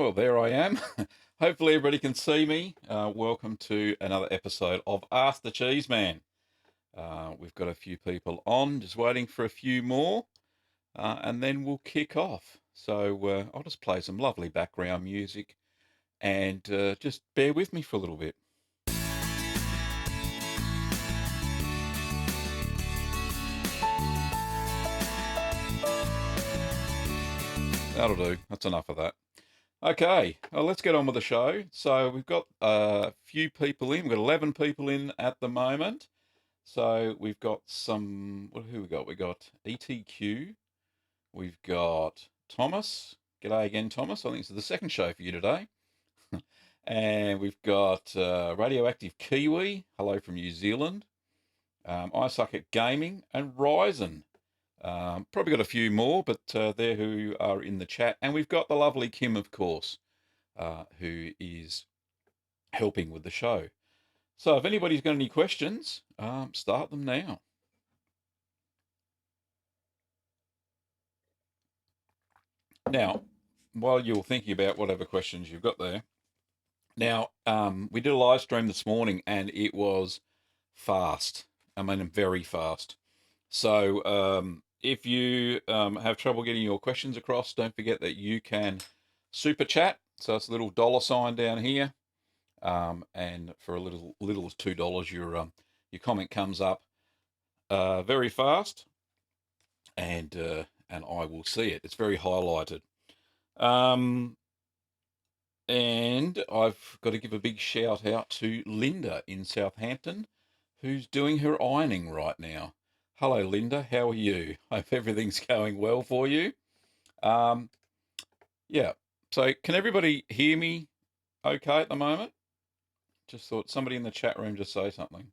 Well, there I am. Hopefully, everybody can see me. Welcome to another episode of Ask the Cheese Man. We've got a few people on, just waiting for a few more, and then we'll kick off. So I'll just play some lovely background music and just bear with me for a little bit. That'll do. That's enough of that. Okay, well, let's get on with the show. So we've got a few people in. We've got 11 people in at the moment. So we've got who we got? We got ETQ. We've got Thomas. G'day again, Thomas. I think this is the second show for you today. And we've got Radioactive Kiwi. Hello from New Zealand. I Suck at Gaming and Ryzen. Probably got a few more, but they're who are in the chat. And we've got the lovely Kim, of course, who is helping with the show. So if anybody's got any questions, start them now. Now, while you're thinking about whatever questions you've got there, now we did a live stream this morning and it was fast. I mean, very fast. So if you have trouble getting your questions across, don't forget that you can super chat. So it's a little dollar sign down here, and for a little as $2, your comment comes up very fast, and I will see it. It's very highlighted. And I've got to give a big shout out to Linda in Southampton, who's doing her ironing right now. Hello, Linda. How are you? Hope everything's going well for you. Yeah. So can everybody hear me okay at the moment? Just thought somebody in the chat room just say something.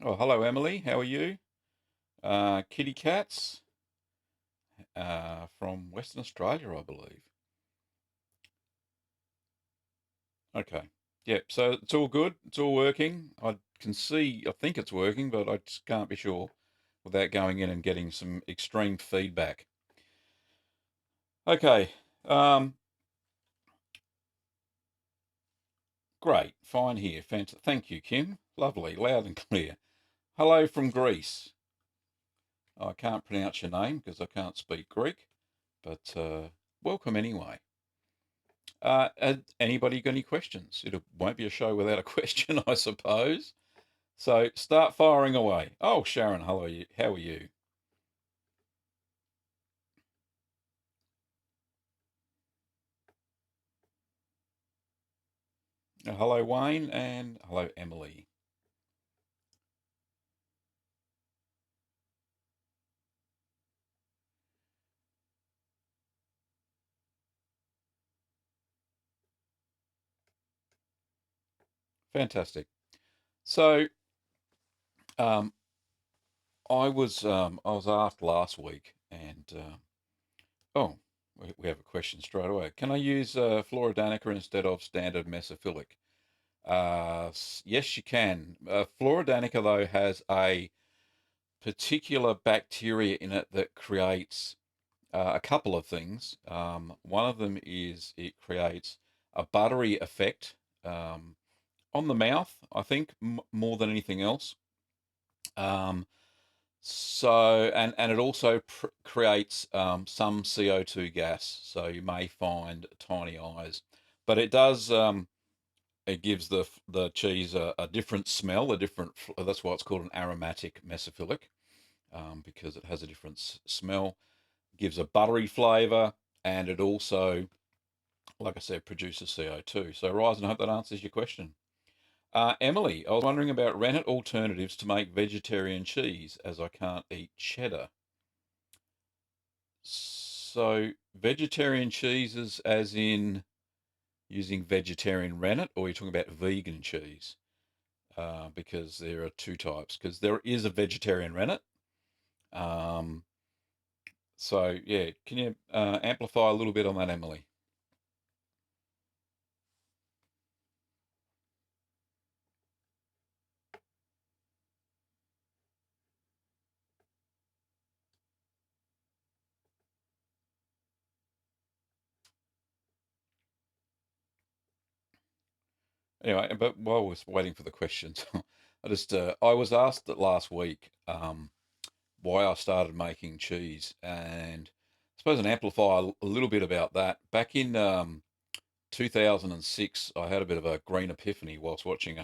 Oh, hello, Emily. How are you? Kitty Cats from Western Australia, I believe. Okay. Yep. So it's all good. It's all working. I think it's working, but I just can't be sure without going in and getting some extreme feedback. Okay. Great. Fine here. Thank you, Kim. Lovely. Loud and clear. Hello from Greece. I can't pronounce your name because I can't speak Greek, but welcome anyway. Anybody got any questions? It won't be a show without a question, I suppose. So start firing away. Oh, Sharon, hello. How are you? Hello, Wayne, and hello, Emily. Fantastic. So, um, I was asked last week, and oh, we have a question straight away. Can I use Floridanica instead of standard mesophilic? Yes, you can. Floridanica, though, has a particular bacteria in it that creates a couple of things. One of them is it creates a buttery effect on the mouth, I think, more than anything else. And it also creates some CO2 gas, so you may find tiny eyes, but it does. It gives the cheese a different smell, That's why it's called an aromatic mesophilic, because it has a different smell. Gives a buttery flavour, and it also, like I said, produces CO2. So, Ryzen, I hope that answers your question. Emily, I was wondering about rennet alternatives to make vegetarian cheese, as I can't eat cheddar. So, vegetarian cheeses, as in using vegetarian rennet, or are you talking about vegan cheese? Because there are two types. Because there is a vegetarian rennet. So yeah, can you amplify a little bit on that, Emily? Anyway, but while we're waiting for the questions, I was asked that last week why I started making cheese, and I suppose and amplify a little bit about that. Back in 2006, I had a bit of a green epiphany whilst watching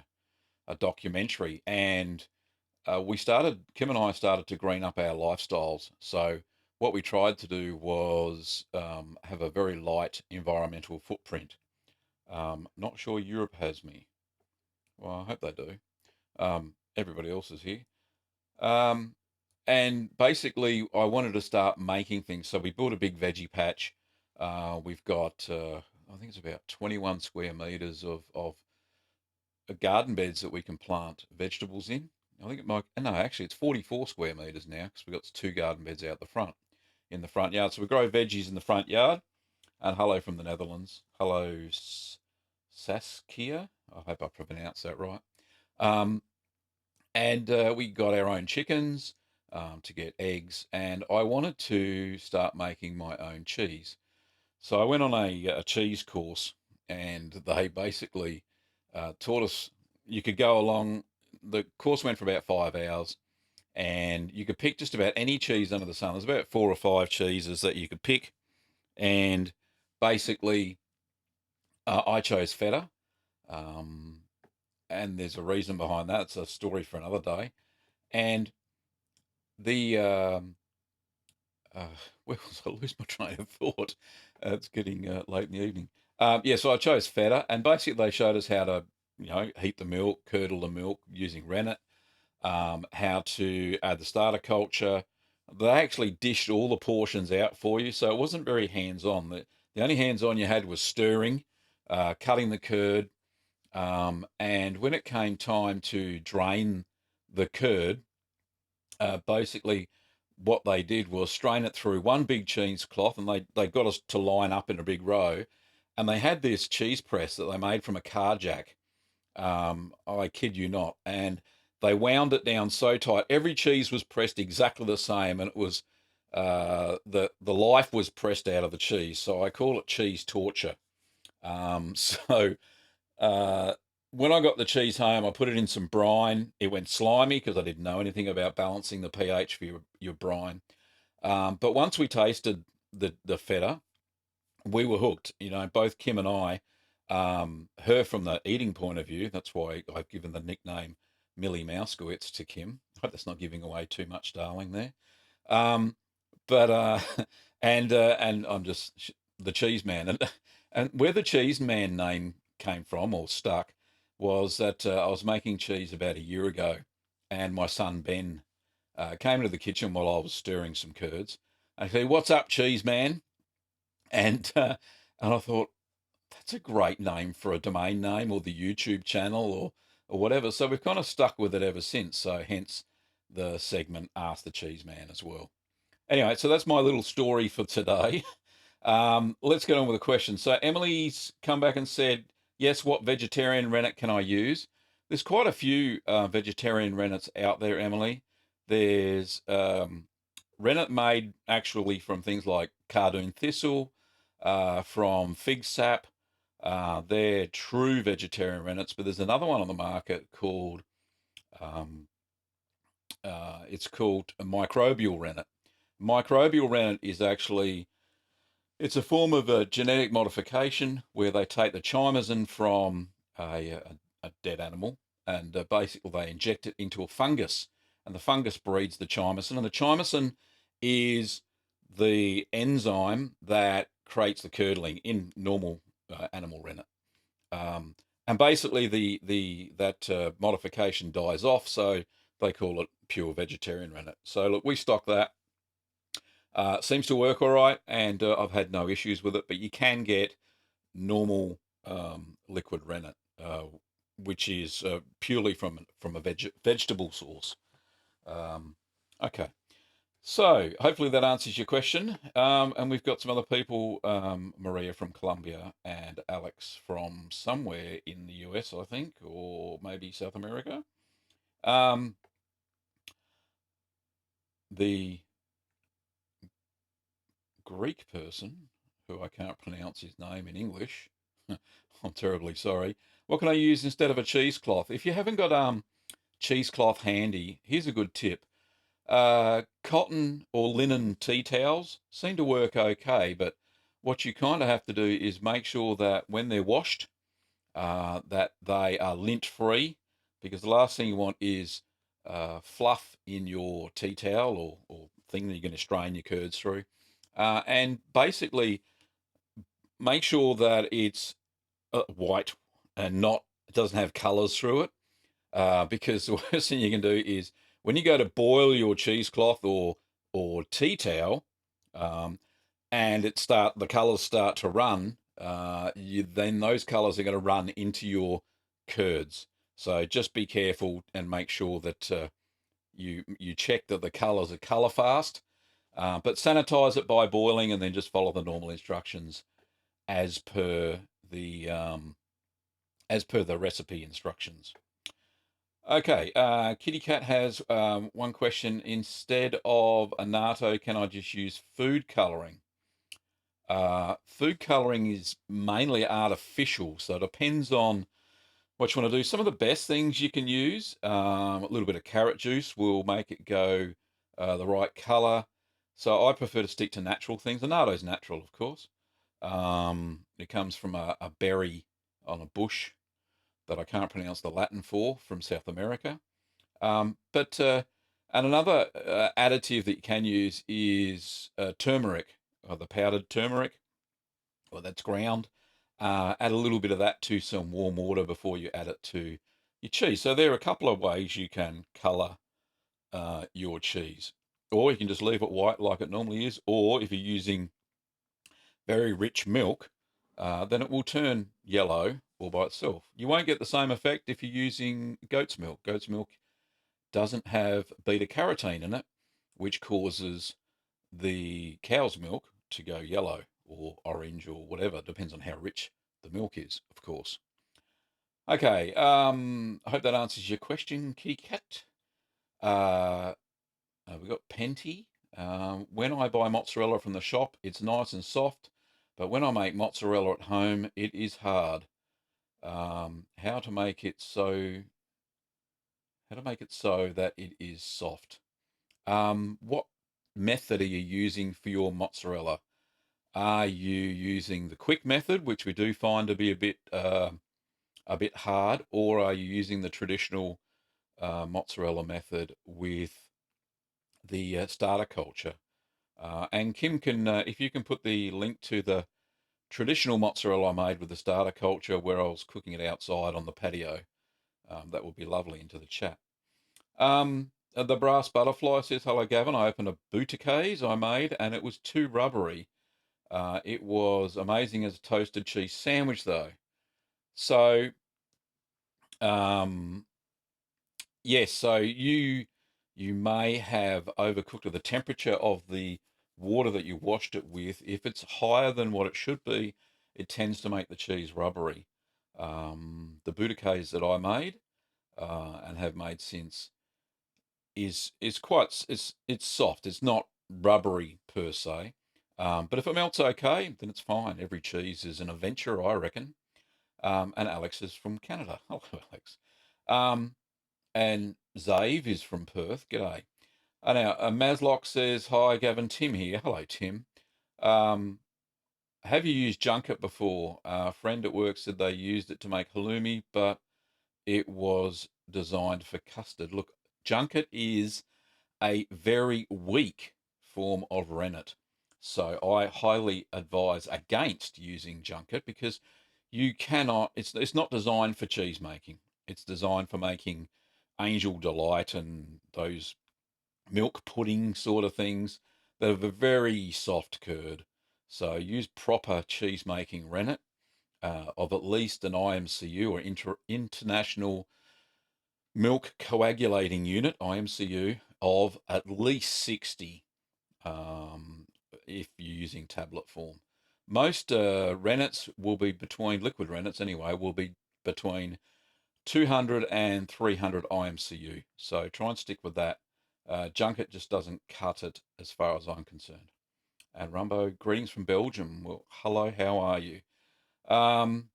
a documentary, and Kim and I started to green up our lifestyles. So what we tried to do was have a very light environmental footprint. Not sure Europe has me. Well, I hope they do. Everybody else is here. Um, and basically, I wanted to start making things. So we built a big veggie patch. We've got, I think it's about 21 square meters of garden beds that we can plant vegetables in. I think it might, no, actually, it's 44 square meters now because we've got two garden beds out the front in the front yard. So we grow veggies in the front yard. And hello from the Netherlands. Hello, Saskia. I hope I pronounced that right. Um, and we got our own chickens to get eggs, and I wanted to start making my own cheese. So I went on a cheese course, and they basically taught us you could go along. The course went for about 5 hours, and you could pick just about any cheese under the sun. There's about four or five cheeses that you could pick, and basically, I chose feta, um, and there's a reason behind that. It's a story for another day. And the uh, where was I lose my train of thought? It's getting late in the evening. Yeah, so I chose feta, and basically they showed us how to, heat the milk, curdle the milk using rennet, how to add the starter culture. They actually dished all the portions out for you, so it wasn't very hands-on. The only hands-on you had was stirring, cutting the curd, and when it came time to drain the curd, basically what they did was strain it through one big cheesecloth, and they got us to line up in a big row, and they had this cheese press that they made from a car jack. I kid you not, and they wound it down so tight. Every cheese was pressed exactly the same, and it was the life was pressed out of the cheese. So I call it cheese torture. So uh, when I got the cheese home, I put it in some brine. It went slimy because I didn't know anything about balancing the pH for your brine. But once we tasted the feta, we were hooked. Both Kim and I, her from the eating point of view. That's why I've given the nickname Millie Mousekewitz to Kim. I hope that's not giving away too much, darling. There, um, but and I'm just the cheese man, and where the cheese man name came from or stuck was that I was making cheese about a year ago, and my son Ben came into the kitchen while I was stirring some curds. And he said, "What's up, cheese man?" And I thought that's a great name for a domain name or the YouTube channel or whatever. So we've kind of stuck with it ever since. So hence the segment Ask the Cheese Man as well. Anyway, so that's my little story for today. Let's get on with the question. So Emily's come back and said, yes, what vegetarian rennet can I use? There's quite a few vegetarian rennets out there, Emily. There's rennet made actually from things like cardoon thistle, from fig sap. They're true vegetarian rennets, but there's another one on the market called um, it's called a microbial rennet. Microbial rennet is actually it's a form of a genetic modification where they take the chymosin from a dead animal and basically they inject it into a fungus, and the fungus breeds the chymosin, and the chymosin is the enzyme that creates the curdling in normal animal rennet. Um, and basically, the that modification dies off, so they call it pure vegetarian rennet. So look, we stock that. Seems to work all right, and I've had no issues with it. But you can get normal liquid rennet, which is purely from a vegetable source. Um, okay, So hopefully that answers your question. And we've got some other people, Maria from Colombia and Alex from somewhere in the US, I think, or maybe South America. Um, the Greek person, who I can't pronounce his name in English, I'm terribly sorry. What can I use instead of a cheesecloth? If you haven't got cheesecloth handy, here's a good tip. Cotton or linen tea towels seem to work okay, but what you kind of have to do is make sure that when they're washed, that they are lint free, because the last thing you want is fluff in your tea towel or thing that you're going to strain your curds through. And basically, make sure that it's white and not, it doesn't have colours through it, because the worst thing you can do is when you go to boil your cheesecloth or tea towel, um, and the colours start to run, then those colours are going to run into your curds. So just be careful and make sure that you check that the colours are colour fast. But sanitize it by boiling, and then just follow the normal instructions as per the um, as per the recipe instructions. Okay, Kitty Cat has one question. Instead of a natto, can I just use food colouring? Food colouring is mainly artificial, so it depends on what you want to do. Some of the best things you can use, a little bit of carrot juice will make it go the right colour. So I prefer to stick to natural things. The natto's natural, of course. It comes from a berry on a bush that I can't pronounce the Latin for, from South America. But and another additive that you can use is turmeric, or the powdered turmeric, or that's ground. Add a little bit of that to some warm water before you add it to your cheese. So there are a couple of ways you can colour your cheese, or you can just leave it white like it normally is, or if you're using very rich milk, then it will turn yellow all by itself. You won't get the same effect if you're using goat's milk. Goat's milk doesn't have beta carotene in it, which causes the cow's milk to go yellow or orange or whatever. Depends on how rich the milk is, of course. Okay, I hope that answers your question, Kitty Cat. Uh, we've got Penty. When I buy mozzarella from the shop, it's nice and soft, but when I make mozzarella at home, it is hard. How to make it so? How to make it so that it is soft? What method are you using for your mozzarella? Are you using the quick method, which we do find to be a bit hard, or are you using the traditional mozzarella method with the starter culture? And Kim can, if you can put the link to the traditional mozzarella I made with the starter culture, where I was cooking it outside on the patio, that would be lovely, into the chat. The brass butterfly says, "Hello, Gavin. I opened a bouillabaisse I made, and it was too rubbery. It was amazing as a toasted cheese sandwich, though." So, um, yes, so you may have overcooked, or the temperature of the water that you washed it with. If it's higher than what it should be, it tends to make the cheese rubbery. The bouillabaisse that I made and have made since is quite it's soft. It's not rubbery per se, but if it melts okay, then it's fine. Every cheese is an adventure, I reckon. And Alex is from Canada. Hello, Alex. Um, and Zave is from Perth. G'day. Now, Maslock says, "Hi, Gavin. Tim here." Hello, Tim. Um, have you used Junket before? A friend at work said they used it to make halloumi, but it was designed for custard. Look, Junket is a very weak form of rennet. So I highly advise against using Junket, because you cannot, it's not designed for cheese making. It's designed for making Angel Delight and those milk pudding sort of things that have a very soft curd. So use proper cheese making rennet of at least an IMCU, or International Milk Coagulating Unit, IMCU, of at least 60. if you're using tablet form. Most rennets will be between, liquid rennets anyway, will be between 200 and 300 IMCU. So try and stick with that. Junket just doesn't cut it as far as I'm concerned. And Rumbo, greetings from Belgium. Well, hello, how are you? Um,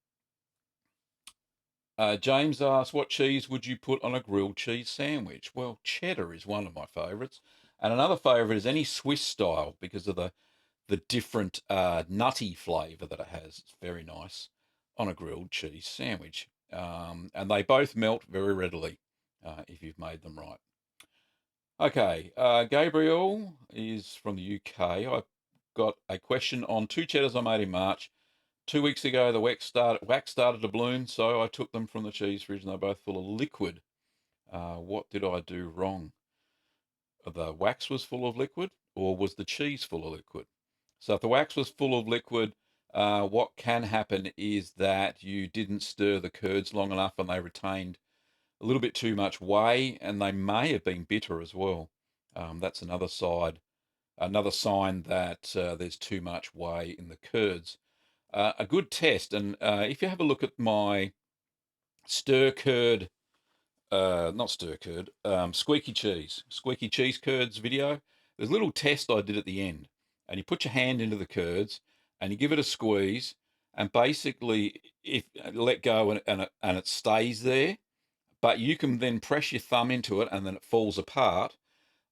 James asks, what cheese would you put on a grilled cheese sandwich? Well, cheddar is one of my favourites. And another favourite is any Swiss style because of the different nutty flavour that it has. It's very nice on a grilled cheese sandwich. And they both melt very readily if you've made them right. Okay, Gabriel is from the UK. I've got a question on two cheddars I made in March. 2 weeks ago, the wax started to bloom, so I took them from the cheese fridge and they're both full of liquid. What did I do wrong? The wax was full of liquid, or was the cheese full of liquid? So if the wax was full of liquid, what can happen is that you didn't stir the curds long enough and they retained a little bit too much whey, and they may have been bitter as well. That's another sign that there's too much whey in the curds. A good test, and if you have a look at my stir curd, not stir curd, squeaky cheese curds video, there's a little test I did at the end. And you put your hand into the curds and you give it a squeeze, and basically, if let go and it stays there, but you can then press your thumb into it and then it falls apart.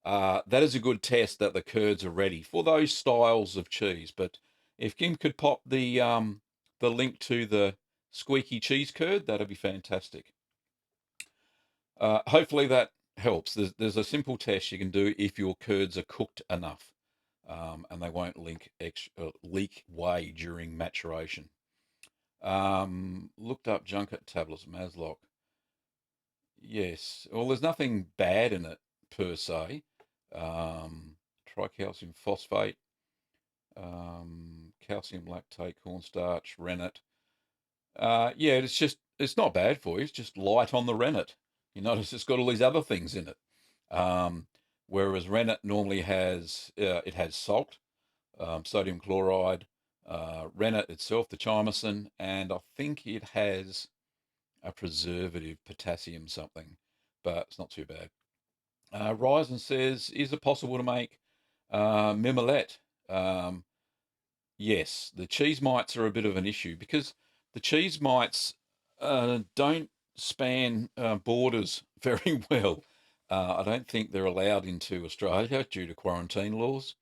That is a good test that the curds are ready for those styles of cheese. But if Kim could pop the link to the squeaky cheese curd, that'd be fantastic. Hopefully that helps. There's a simple test you can do if your curds are cooked enough, and they won't leak whey during maturation. Looked up Junket tablets, Maslock. Yes. Well, there's nothing bad in it per se. Tricalcium phosphate, calcium lactate, cornstarch, rennet. Yeah, it's not bad for you. It's just light on the rennet. You notice it's got all these other things in it. Whereas rennet normally has it has salt, sodium chloride, rennet itself, the chymosin, and I think it has a preservative, potassium something, but it's not too bad. Ryzen says, is it possible to make mimolette? Yes, the cheese mites are a bit of an issue because the cheese mites don't span borders very well. I don't think they're allowed into Australia due to quarantine laws.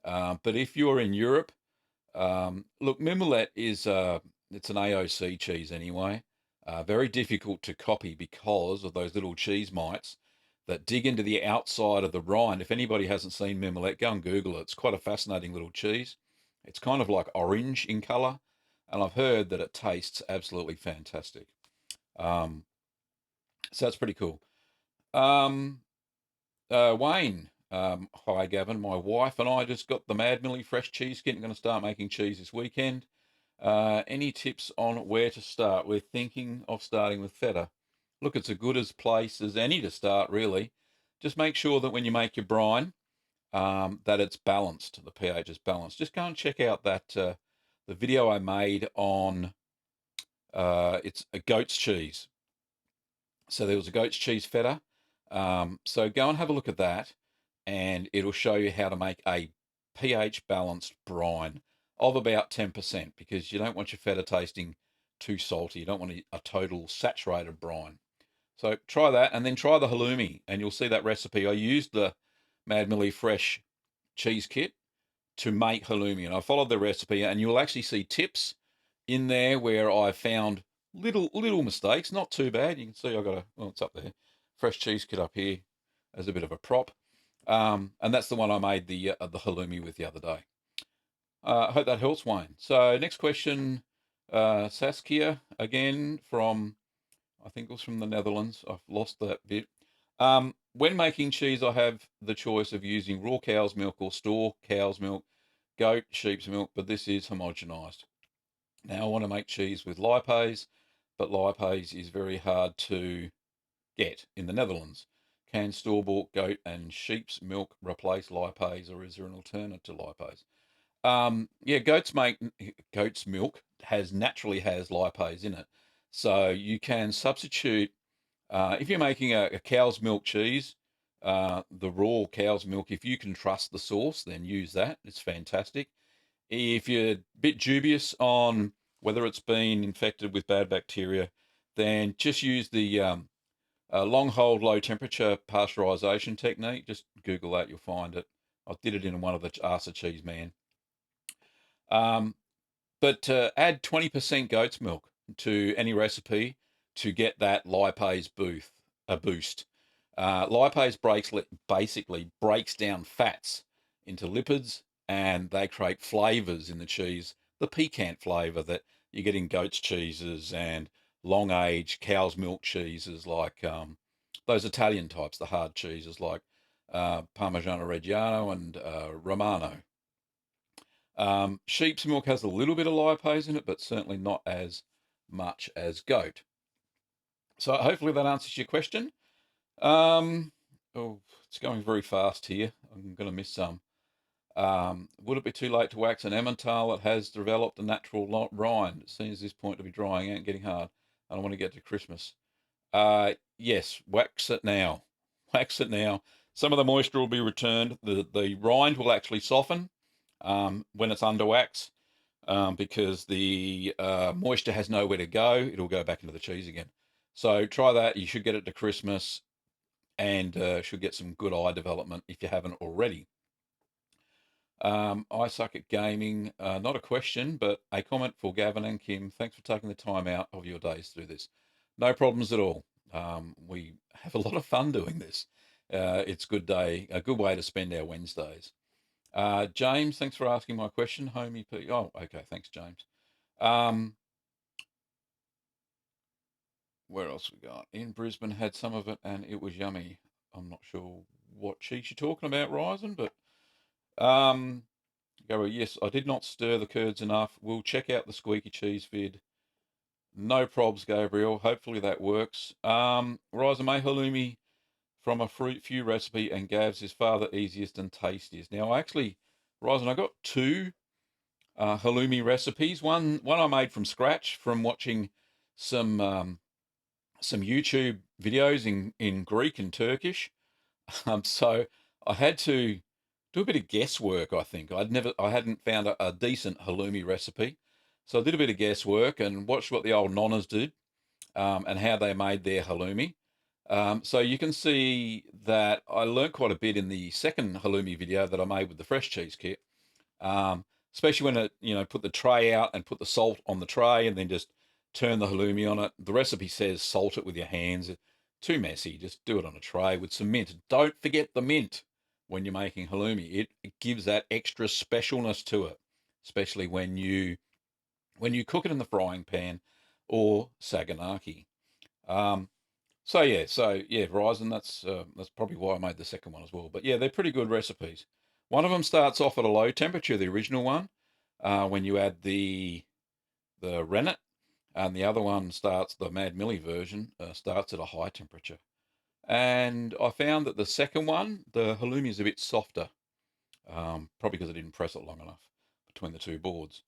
But if you're in Europe, look, mimolette is it's an AOC cheese anyway. Very difficult to copy because of those little cheese mites that dig into the outside of the rind. If anybody hasn't seen mimolette, go and Google it. It's quite a fascinating little cheese. It's kind of like orange in colour, and I've heard that it tastes absolutely fantastic. Um, so that's pretty cool. Wayne, hi Gavin. My wife and I just got the Mad Millie fresh cheese kit. I'm going to start making cheese this weekend. Any tips on where to start? We're thinking of starting with feta. Look, it's as good a place as any to start, really. Just make sure that when you make your brine, that it's balanced. The pH is balanced. Just go and check out that the video I made on it's a goat's cheese. So there was a goat's cheese feta. So go and have a look at that, and it'll show you how to make a pH balanced brine of about 10% because you don't want your feta tasting too salty. You don't want a total saturated brine. So try that, and then try the halloumi, and you'll see that recipe. I used the Mad Millie Fresh cheese kit to make halloumi, and I followed the recipe, and you'll actually see tips in there where I found little mistakes. Not too bad. You can see I got it's up there, fresh cheese kit up here as a bit of a prop, and that's the one I made the halloumi with the other day. I hope that helps, Wayne. So next question, Saskia again from, I think it was from the Netherlands. I've lost that bit. When making cheese, I have the choice of using raw cow's milk or store cow's milk, goat, sheep's milk, but this is homogenized. Now I want to make cheese with lipase, but lipase is very hard to get in the Netherlands. can store-bought goat and sheep's milk replace lipase, or is there an alternative to lipase? Yeah, goat's milk naturally has lipase in it, so you can substitute if you're making a cow's milk cheese, the raw cow's milk. If you can trust the source, then use that. It's fantastic. If you're a bit dubious on whether it's been infected with bad bacteria, then just use the long hold low temperature pasteurization technique. Just Google that, you'll find it. I did it in one of the Ask the Cheese Man. But add 20% goat's milk to any recipe to get that lipase boost. Lipase basically breaks down fats into lipids, and they create flavors in the cheese. The piquant flavor that you get in goat's cheeses and long-aged cow's milk cheeses, like those Italian types, the hard cheeses like Parmigiano Reggiano and Romano. Sheep's milk has a little bit of lipase in it, but certainly not as much as goat. So hopefully that answers your question. Oh, it's going very fast here. I'm going to miss some. Would it be too late to wax an Emmental that has developed a natural rind? It seems at this point to be drying out and getting hard. I don't want to get to Christmas. Yes, wax it now. Wax it now. Some of the moisture will be returned. The rind will actually soften when it's under wax, because the moisture has nowhere to go. It'll go back into the cheese again. So try that. You should get it to Christmas, and should get some good eye development if you haven't already. I suck at gaming. Not a question, but a comment for Gavin and Kim. Thanks for taking the time out of your days to do this. No problems at all. We have a lot of fun doing this. It's a good way to spend our Wednesdays. James, thanks for asking my question. Homie P. Oh, okay. Thanks, James. Where else we got? In Brisbane, had some of it and it was yummy. I'm not sure what cheese you're talking about, Ryzen, but yes, I did not stir the curds enough. We'll check out the squeaky cheese vid. No probs, Gabriel. Hopefully that works. Ryzen, may halloumi from a fruit few recipe, and Gav's is far the easiest and tastiest. Now, Ryzen, I got two halloumi recipes. One I made from scratch from watching some YouTube videos in Greek and Turkish. So I had to do a bit of guesswork. I think I hadn't found a decent halloumi recipe, so I did a bit of guesswork and watched what the old nonnas did, and how they made their halloumi. So you can see that I learnt quite a bit in the second halloumi video that I made with the fresh cheese kit, especially when put the tray out and put the salt on the tray and then just turn the halloumi on it. The recipe says salt it with your hands. Too messy. Just do it on a tray with some mint. Don't forget the mint when you're making halloumi. It gives that extra specialness to it, especially when you cook it in the frying pan or saganaki. Verizon. That's probably why I made the second one as well. But yeah, they're pretty good recipes. One of them starts off at a low temperature, the original one, when you add the rennet, and the other one the Mad Millie version, starts at a high temperature. And I found that the second one, the halloumi, is a bit softer, probably because I didn't press it long enough between the two boards.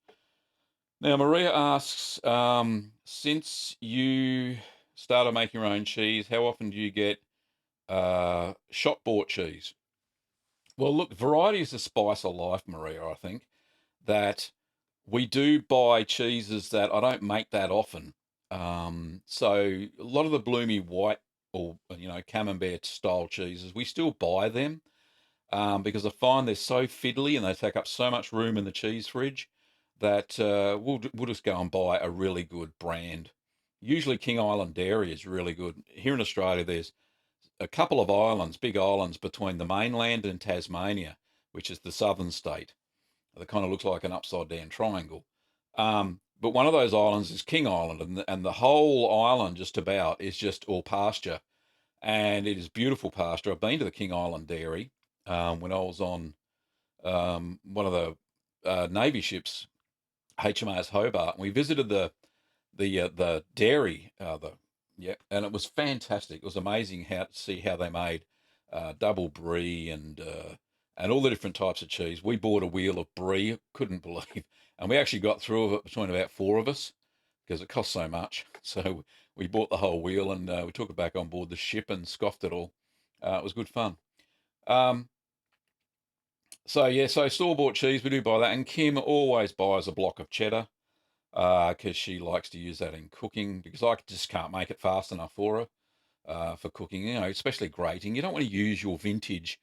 Now, Maria asks, since you started making your own cheese, how often do you get shop bought cheese? Well, look, variety is the spice of life, Maria. I think that we do buy cheeses that I don't make that often. So a lot of the bloomy white or camembert style cheeses, we still buy them, because I find they're so fiddly and they take up so much room in the cheese fridge that we'll just go and buy a really good brand. Usually King Island Dairy is really good. Here in Australia, there's a couple of islands, big islands between the mainland and Tasmania, which is the southern state. That kind of looks like an upside down triangle. But one of those islands is King Island, and the whole island just about is just all pasture. And it is beautiful pasture. I've been to the King Island Dairy when I was on one of the Navy ships, HMAS Hobart, and we visited the dairy, and it was fantastic. It was amazing to see how they made double brie, and all the different types of cheese. We bought a wheel of brie, couldn't believe, and we actually got through it between about four of us because it cost so much. So we bought the whole wheel and we took it back on board the ship and scoffed it all. It was good fun. Um, so yeah, so store-bought cheese, we do buy that, and Kim always buys a block of cheddar because she likes to use that in cooking because I just can't make it fast enough for her for cooking. You know, especially grating. You don't want to use your vintage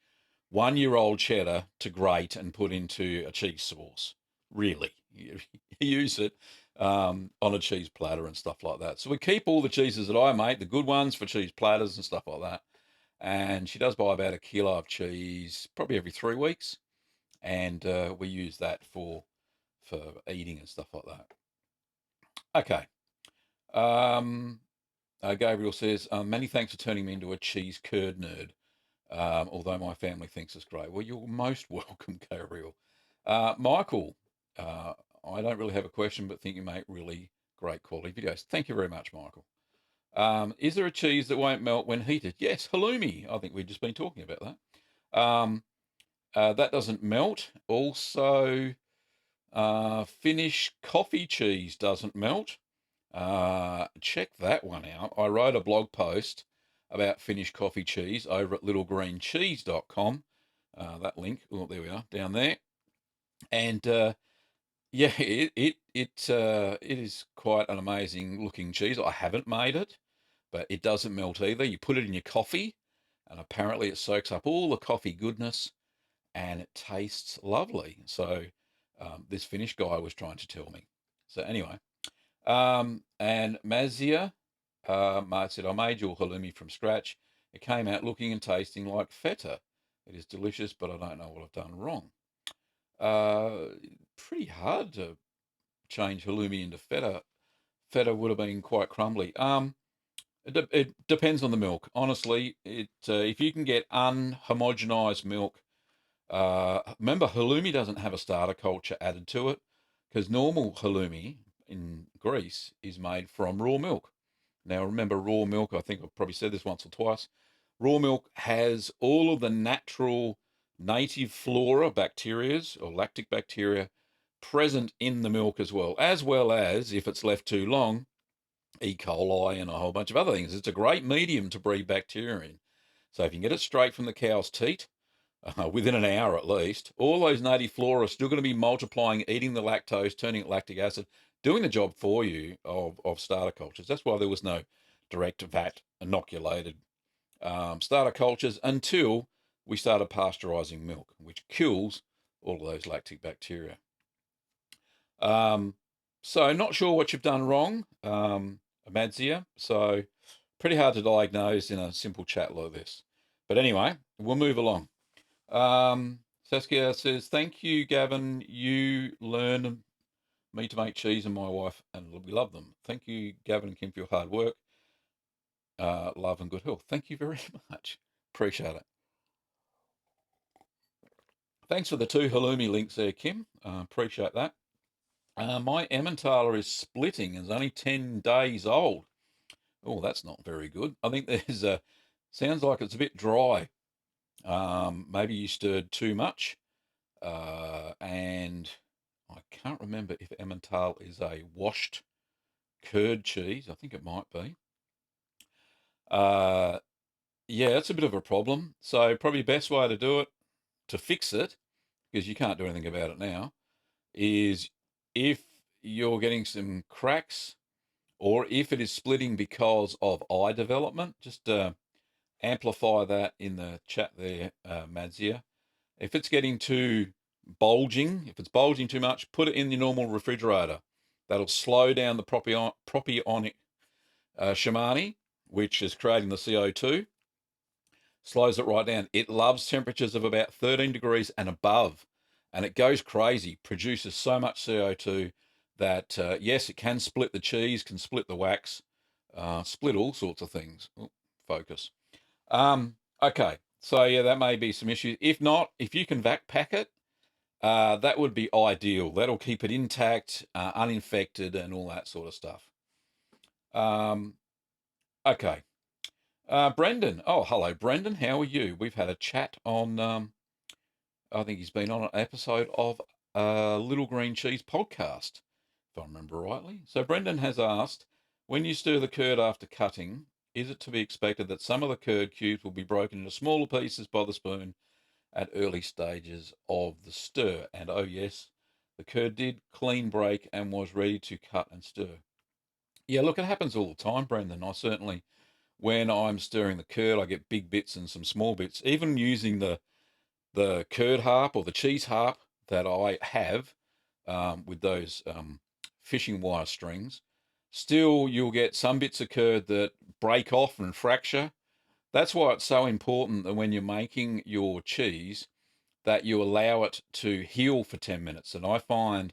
1-year-old cheddar to grate and put into a cheese sauce. Really, you use it on a cheese platter and stuff like that. So we keep all the cheeses that I make, the good ones for cheese platters and stuff like that. And she does buy about a kilo of cheese probably every 3 weeks, and we use that for eating and stuff like that. Okay. Um, Gabriel says, many thanks for turning me into a cheese curd nerd. Although my family thinks it's great. Well, you're most welcome, Gabriel. Michael, I don't really have a question, but think you make really great quality videos. Thank you very much, Michael. Is there a cheese that won't melt when heated? Yes, halloumi. I think we've just been talking about that. That doesn't melt. Also, Finnish coffee cheese doesn't melt. Check that one out. I wrote a blog post about Finnish coffee cheese over at littlegreencheese.com. That link, oh, there we are, down there. And yeah, it is quite an amazing looking cheese. I haven't made it, but it doesn't melt either. You put it in your coffee, and apparently it soaks up all the coffee goodness, and it tastes lovely. So this Finnish guy was trying to tell me. So anyway, and Mazia, Mart said, I made your halloumi from scratch. It came out looking and tasting like feta. It is delicious, but I don't know what I've done wrong. Pretty hard to change halloumi into feta. Feta would have been quite crumbly. It depends on the milk. Honestly, if you can get unhomogenized milk, remember halloumi doesn't have a starter culture added to it because normal halloumi in Greece is made from raw milk. Now, remember, raw milk, I think I've probably said this once or twice, raw milk has all of the natural native flora, bacterias or lactic bacteria present in the milk as well as, if it's left too long, E. coli and a whole bunch of other things. It's a great medium to breed bacteria in. So if you can get it straight from the cow's teat, within an hour at least, all those native flora are still going to be multiplying, eating the lactose, turning it lactic acid, doing the job for you of starter cultures. That's why there was no direct vat inoculated starter cultures until we started pasteurizing milk, which kills all of those lactic bacteria. So not sure what you've done wrong, Madzia. So pretty hard to diagnose in a simple chat like this. But anyway, we'll move along. Saskia says, thank you, Gavin. You learn me to make cheese and my wife, and we love them. Thank you, Gavin and Kim, for your hard work. Love and good health. Thank you very much. Appreciate it. Thanks for the 2 halloumi links there, Kim. Appreciate that. My Emmentaler is splitting and is only 10 days old. Oh, that's not very good. I think there's sounds like it's a bit dry. Maybe you stirred too much. And I can't remember if Emmental is a washed curd cheese. I think it might be. Yeah, it's a bit of a problem. So probably best way to do it, to fix it, because you can't do anything about it now, is if you're getting some cracks or if it is splitting because of eye development, just amplify that in the chat there, Madzia. If it's getting too bulging, if it's bulging too much, put it in the normal refrigerator. That'll slow down the propionic shamani, which is creating the CO2. Slows it right down. It loves temperatures of about 13 degrees and above, and it goes crazy, produces so much CO2 that, yes, it can split the cheese, can split the wax, split all sorts of things. Oh, focus. Okay, so yeah, that may be some issues. If not, if you can vac pack it, that would be ideal. That'll keep it intact, uninfected, and all that sort of stuff. Okay. Brendan. Oh, hello, Brendan. How are you? We've had a chat on, I think he's been on an episode of Little Green Cheese podcast, if I remember rightly. So Brendan has asked, when you stir the curd after cutting, is it to be expected that some of the curd cubes will be broken into smaller pieces by the spoon at early stages of the stir? And oh yes, the curd did clean break and was ready to cut and stir. Yeah, look, it happens all the time, Brendan. I certainly, when I'm stirring the curd, I get big bits and some small bits. Even using the curd harp or the cheese harp that I have with those fishing wire strings, still you'll get some bits of curd that break off and fracture. That's why it's so important that when you're making your cheese, that you allow it to heal for 10 minutes. And I find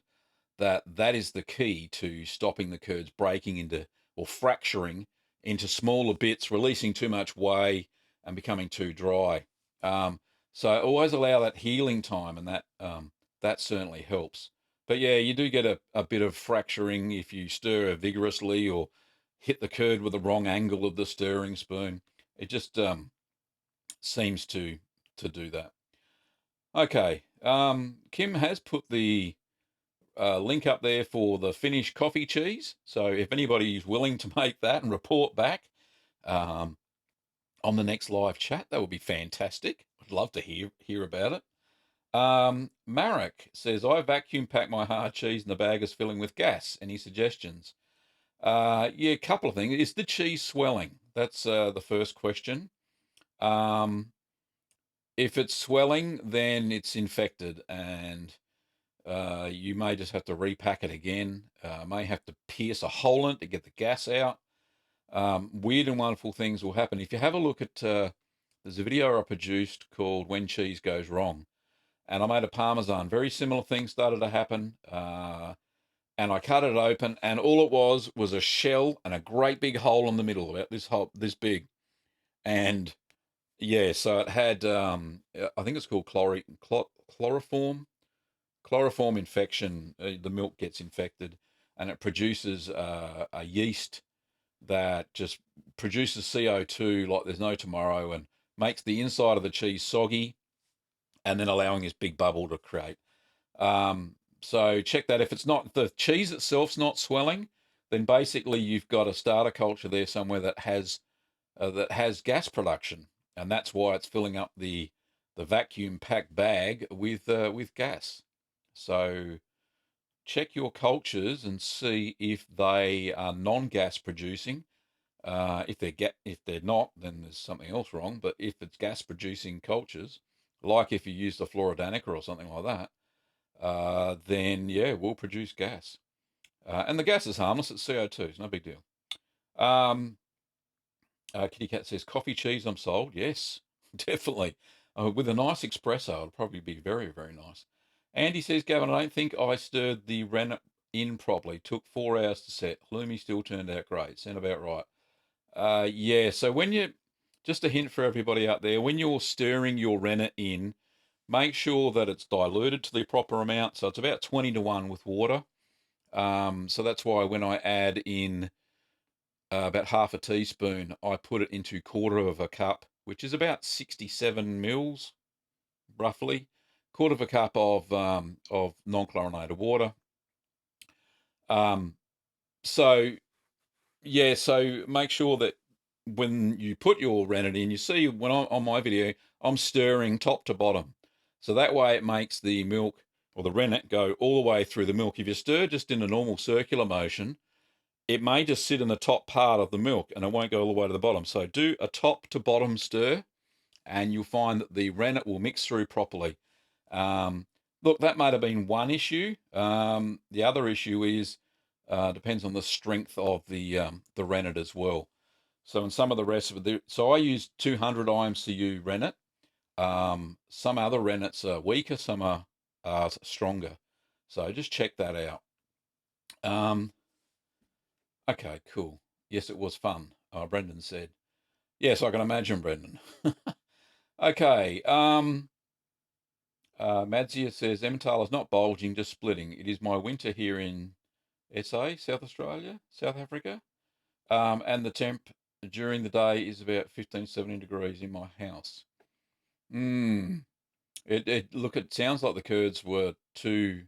that that is the key to stopping the curds breaking into or fracturing into smaller bits, releasing too much whey and becoming too dry. Um, so always allow that healing time, and that certainly helps. But yeah, you do get a bit of fracturing if you stir vigorously or hit the curd with the wrong angle of the stirring spoon. It just seems to do that. Okay, Kim has put the link up there for the Finnish coffee cheese. So if anybody is willing to make that and report back um, on the next live chat, that would be fantastic. I'd love to hear about it. Marek says, I vacuum pack my hard cheese and the bag is filling with gas. Any suggestions? Yeah, a couple of things. Is the cheese swelling? That's the first question. Um, if it's swelling, then it's infected, and you may just have to repack it again. May have to pierce a hole in it to get the gas out. Weird and wonderful things will happen. If you have a look at, there's a video I produced called When Cheese Goes Wrong, and I made a Parmesan. Very similar things started to happen. And I cut it open, and all it was a shell and a great big hole in the middle, about this hole, this big. And yeah, so it had, I think it's called chloroform infection. The milk gets infected, and it produces a yeast that just produces CO2 like there's no tomorrow, and makes the inside of the cheese soggy, and then allowing this big bubble to create. So check that. If it's not, the cheese itself's not swelling, then basically you've got a starter culture there somewhere that has gas production, and that's why it's filling up the vacuum packed bag with gas. So check your cultures and see if they are non-gas producing. If they're not, then there's something else wrong. But if it's gas producing cultures, like if you use the Floridanica or something like that, then yeah, we'll produce gas. And the gas is harmless. It's CO2. It's no big deal. Um, Kitty Cat says coffee cheese. I'm sold. Yes, definitely. With a nice espresso, it'll probably be very, very nice. Andy says, Gavin, I don't think I stirred the rennet in properly. Took 4 hours to set. Haloumi still turned out great. Sound about right. Yeah, so just a hint for everybody out there, when you're stirring your rennet in, make sure that it's diluted to the proper amount. So it's about 20 to 1 with water. So that's why when I add in about half a teaspoon, I put it into quarter of a cup, which is about 67 mils, roughly. Quarter of a cup of non-chlorinated water. So yeah, so make sure that when you put your rennet in, you see when I'm on my video, I'm stirring top to bottom. So that way it makes the milk or the rennet go all the way through the milk. If you stir just in a normal circular motion, it may just sit in the top part of the milk and it won't go all the way to the bottom. So do a top to bottom stir, and you'll find that the rennet will mix through properly. Look, that might have been one issue. The other issue is depends on the strength of the rennet as well. So in some of the rest of it, so I use 200 IMCU rennet. Some other rennets are weaker, some are stronger. So just check that out. Okay, cool. Yes, it was fun. Brendan said. Yes, I can imagine, Brendan. Okay. Madzia says Emmental is not bulging, just splitting. It is my winter here in SA, South Australia, South Africa. And the temp during the day is about 15, 17 degrees in my house. Mm. It sounds like the curds were too,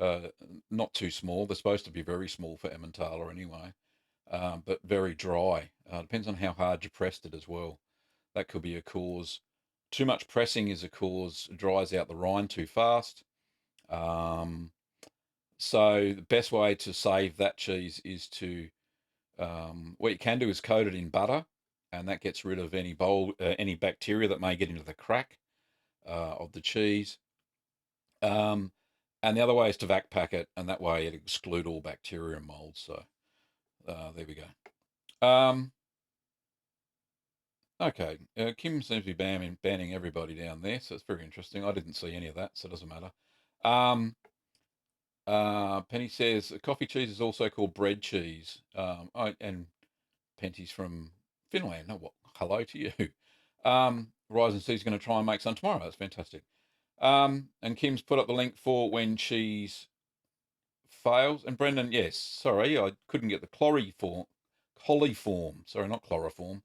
uh, not too small. They're supposed to be very small for Emmentaler anyway, but very dry. Depends on how hard you pressed it as well. That could be a cause. Too much pressing is a cause, dries out the rind too fast. Um, so the best way to save that cheese is to, what you can do is coat it in butter, and that gets rid of any bacteria that may get into the crack of the cheese. Um, and the other way is to vac pack it, and that way it exclude all bacteria and mold. So there we go. Okay, Kim seems to be banning everybody down there, so it's very interesting. I didn't see any of that, so it doesn't matter. Penny says coffee cheese is also called bread cheese. And Penty's from Finland. Oh, what? Hello to you. Rise and C's going to try and make some tomorrow. That's fantastic. And Kim's put up the link for when cheese fails. And Brendan, yes, sorry, I couldn't get the coliform. Sorry, not chloroform.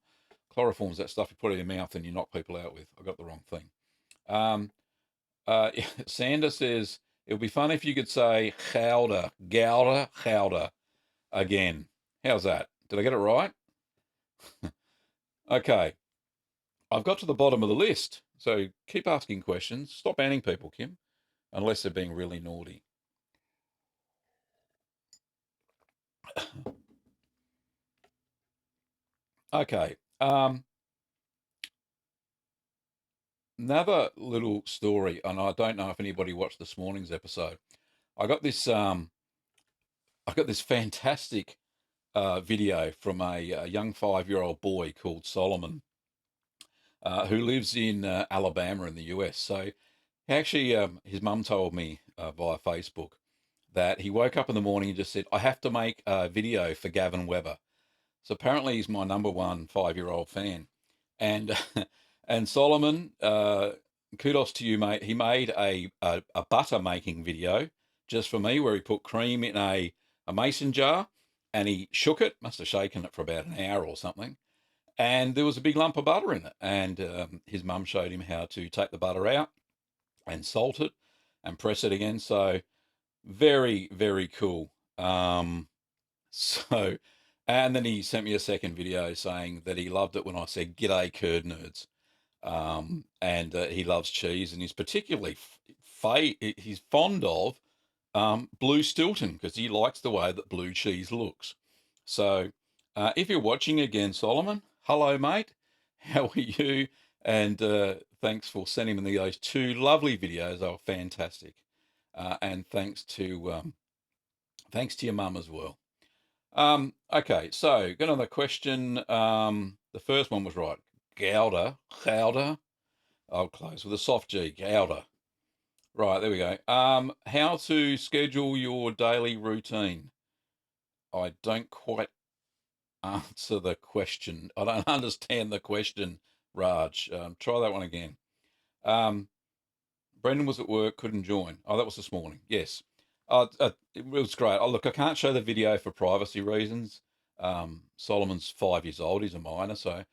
Chloroform's that stuff you put in your mouth and you knock people out with. I got the wrong thing. Um, Sander says it would be fun if you could say gouda again. How's that? Did I get it right? Okay, I've got to the bottom of the list. So keep asking questions. Stop banning people, Kim, unless they're being really naughty. Okay. Another little story, and I don't know if anybody watched this morning's episode. I got this fantastic video from a young 5-year-old boy called Solomon, who lives in Alabama in the US. So he actually, his mum told me via Facebook that he woke up in the morning and just said, "I have to make a video for Gavin Weber." So apparently he's my number one 5-year-old fan, and and Solomon, kudos to you, mate. He made a butter making video just for me, where he put cream in a mason jar, and he shook it. Must have shaken it for about an hour or something, and there was a big lump of butter in it. And his mum showed him how to take the butter out and salt it and press it again. So very, very cool. So, and then he sent me a second video saying that he loved it when I said "G'day, curd nerds," and he loves cheese, and he's particularly he's fond of blue Stilton because he likes the way that blue cheese looks. So, if you're watching again, Solomon, hello, mate. How are you? And thanks for sending me those two lovely videos. They were fantastic. And thanks to your mum as well. Okay, so got another question. The first one was right. Gouda. I'll close with a soft G. Gouda. Right, there we go. How to schedule your daily routine? I don't quite answer the question. I don't understand the question, Raj. Try that one again. Um, Brendan was at work, couldn't join. Oh, that was this morning. Yes. It was great. Oh, look, I can't show the video for privacy reasons. Solomon's 5 years old. He's a minor, so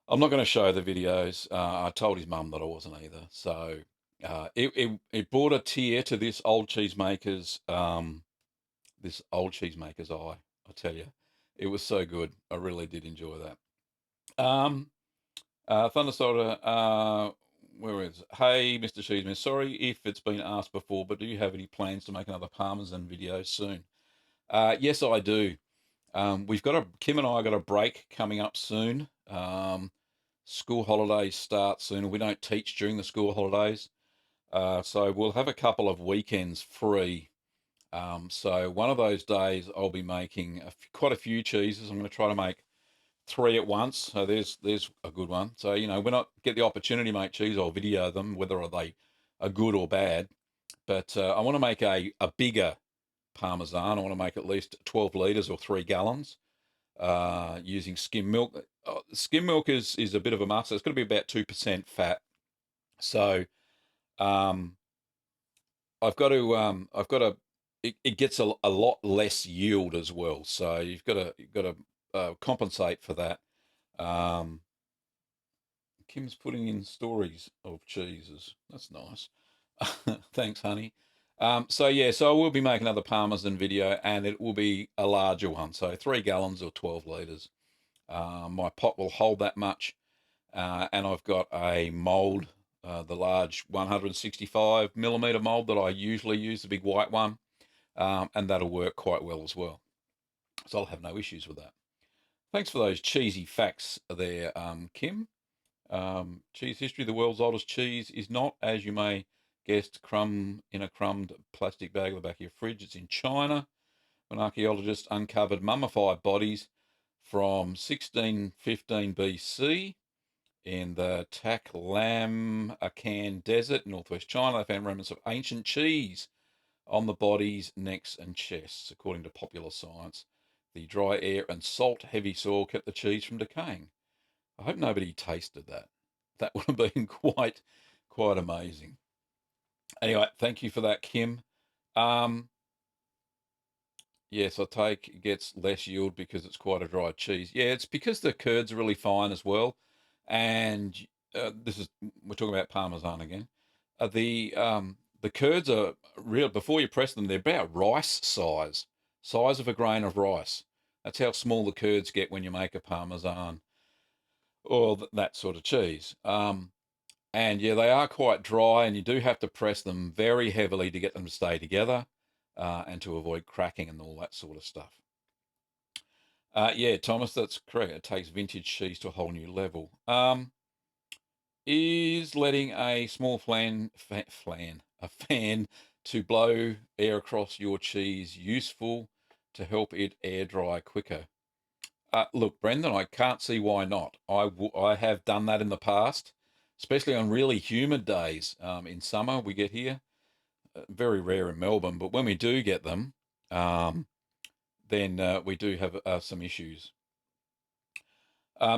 I'm not going to show the videos. I told his mum that I wasn't either. So it brought a tear to this old cheesemaker's eye. I tell you, it was so good. I really did enjoy that. Thunder Soda, where is it? Hey, Mr. Cheeseman, sorry if it's been asked before, but do you have any plans to make another Parmesan video soon? Yes, I do. Kim and I got a break coming up soon. School holidays start soon. We don't teach during the school holidays. So we'll have a couple of weekends free. So one of those days I'll be making quite a few cheeses. I'm going to try to make 3 at once. So there's a good one. So when I get the opportunity to make cheese, I'll video them, whether they are good or bad. But I want to make a bigger Parmesan. I want to make at least 12 litres or 3 gallons using skim milk. Skim milk is a bit of a must. It's going to be about 2% fat. So um, I've got to it gets a lot less yield as well. So you've got to compensate for that. Kim's putting in stories of cheeses. That's nice. Thanks, honey. So yeah, so I will be making another Parmesan video, and it will be a larger one, so 3 gallons or 12 litres. My pot will hold that much, and I've got a mould, the large 165 millimeter mould that I usually use, the big white one, and that'll work quite well as well. So I'll have no issues with that. Thanks for those cheesy facts there, Kim. Cheese history: the world's oldest cheese is not, as you may guessed, crumb in a crumbed plastic bag at the back of your fridge. It's in China, when archaeologists uncovered mummified bodies from 1615 BC in the Taklamakan Desert, northwest China. They found remnants of ancient cheese on the bodies, necks, and chests. According to popular science, the dry air and salt-heavy soil kept the cheese from decaying. I hope nobody tasted that. That would have been quite amazing. Anyway, thank you for that, Kim. Yes, I take it gets less yield because it's quite a dry cheese. Yeah, it's because the curds are really fine as well. And we're talking about Parmesan again. The curds are real, before you press them, they're about rice size of a grain of rice. That's how small the curds get when you make a Parmesan or that sort of cheese. And yeah, they are quite dry, and you do have to press them very heavily to get them to stay together, and to avoid cracking and all that sort of stuff. Yeah, Thomas, that's correct. It takes vintage cheese to a whole new level. Is letting a small a fan to blow air across your cheese useful to help it air dry quicker? Look, Brendan, I can't see why not. I have done that in the past, especially on really humid days. In summer, we get here, very rare in Melbourne, but when we do get them, then we do have some issues.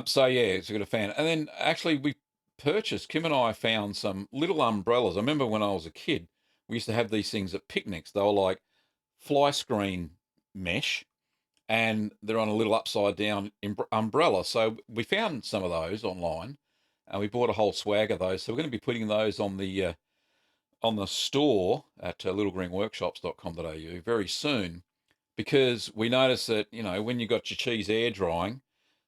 So yeah, it's a good fan. And then actually, Kim and I found some little umbrellas. I remember when I was a kid, we used to have these things at picnics. They were like fly screen mesh, and they're on a little upside down umbrella. So we found some of those online, and we bought a whole swag of those. So we're going to be putting those on the store at littlegreenworkshops.com.au very soon, because we noticed that, when you got your cheese air drying,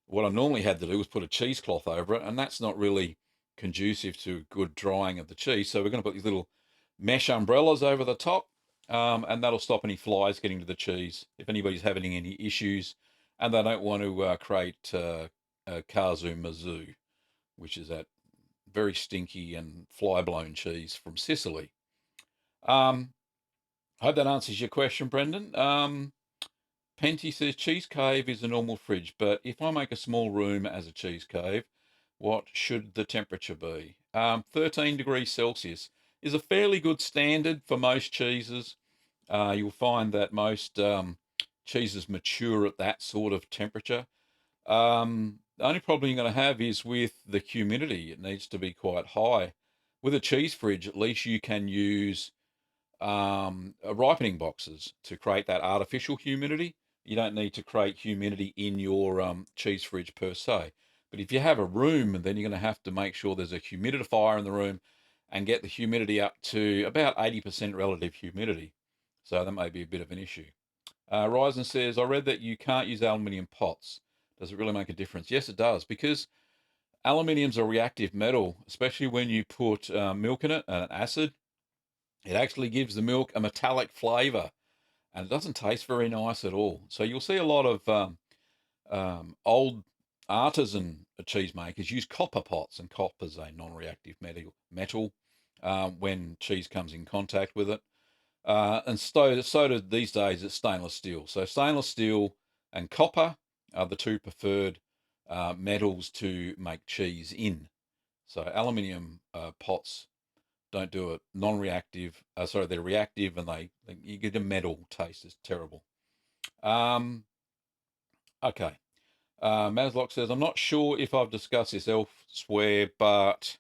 what I normally had to do was put a cheesecloth over it, and that's not really conducive to good drying of the cheese. So we're going to put these little mesh umbrellas over the top, and that'll stop any flies getting to the cheese if anybody's having any issues and they don't want to create Kazu Mazu, which is that very stinky and fly-blown cheese from Sicily. I hope that answers your question, Brendan. Penty says cheese cave is a normal fridge, but if I make a small room as a cheese cave, what should the temperature be? 13 degrees Celsius is a fairly good standard for most cheeses. You'll find that most cheeses mature at that sort of temperature. The only problem you're going to have is with the humidity. It needs to be quite high. With a cheese fridge, at least you can use ripening boxes to create that artificial humidity. You don't need to create humidity in your cheese fridge per se. But if you have a room, then you're going to have to make sure there's a humidifier in the room and get the humidity up to about 80% relative humidity. So that may be a bit of an issue. Ryzen says, I read that you can't use aluminium pots. Does it really make a difference? Yes, it does, because aluminium's a reactive metal, especially when you put milk in it and an acid. It actually gives the milk a metallic flavour, and it doesn't taste very nice at all. So you'll see a lot of old artisan cheesemakers use copper pots, and copper's a non-reactive metal when cheese comes in contact with it. And so do these days it's stainless steel. So stainless steel and copper are the two preferred metals to make cheese in. So aluminium pots don't do it. Non-reactive. They're reactive, and you get a metal taste. It's terrible. Okay. Maslock says, I'm not sure if I've discussed this elsewhere, but